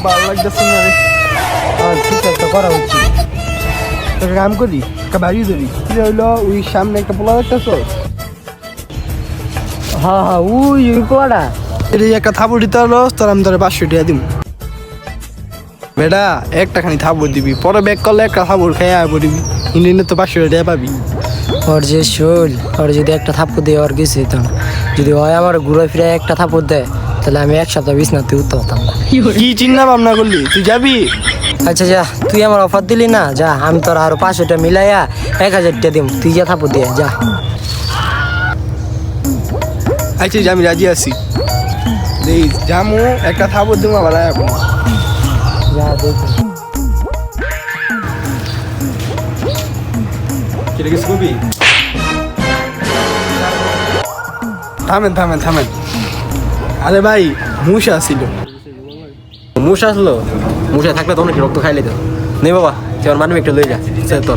ভালো লাগতেছে না রে। ঠিক আছে করা উচিত। তোকে কাম করি একটা বাড়ি ধরি কি হইলো ওই সামনে একটা পোলা দেখতেছ হ্যাঁ হ্যাঁ ওই পোলাটা। এটা একটা থাপড় দিতে হলো তোর আমি তোর 500 টাকা দিব বেটা একটা খানি থাপড় দিবি পরে ব্যাক করলে একটা থাপড় খেয়ে আয় পড়বি ইন্ডিয়ানে তো 500 টাকা পাবি ওর যে শোল ওর যদি একটা থাপ্পড় দিয়ে ওর কিছু হইতো না। যদি হয় আমার ঘুরে ফিরে একটা থাপ্পড় দেয় তাহলে আমি এক সপ্তাহ বিছনাতে উঠতে হতাম না। কি চিন্তা ভাবনা করলি তুই যাবি আচ্ছা যা, তুই আমার অফার দিলি না, যা আমি তোর আরো 500 টাকা মিলাইয়া 1000 টাকা দিব, তুই যা থাপ্পড় দিয়ে যা। আচ্ছা আমি রাজি আছি জামু একটা থাপড় দিব আবার আয় পড়বো। যা দেখ থামেন থামেন থামেন আরে ভাই মুশা ছিল মুশ আসলো, মুশা থাকলে তোমরা কি রক্ত খাইলে তো নেই বাবা, তুই আমার মানবি একটু লয়ে যা তোর।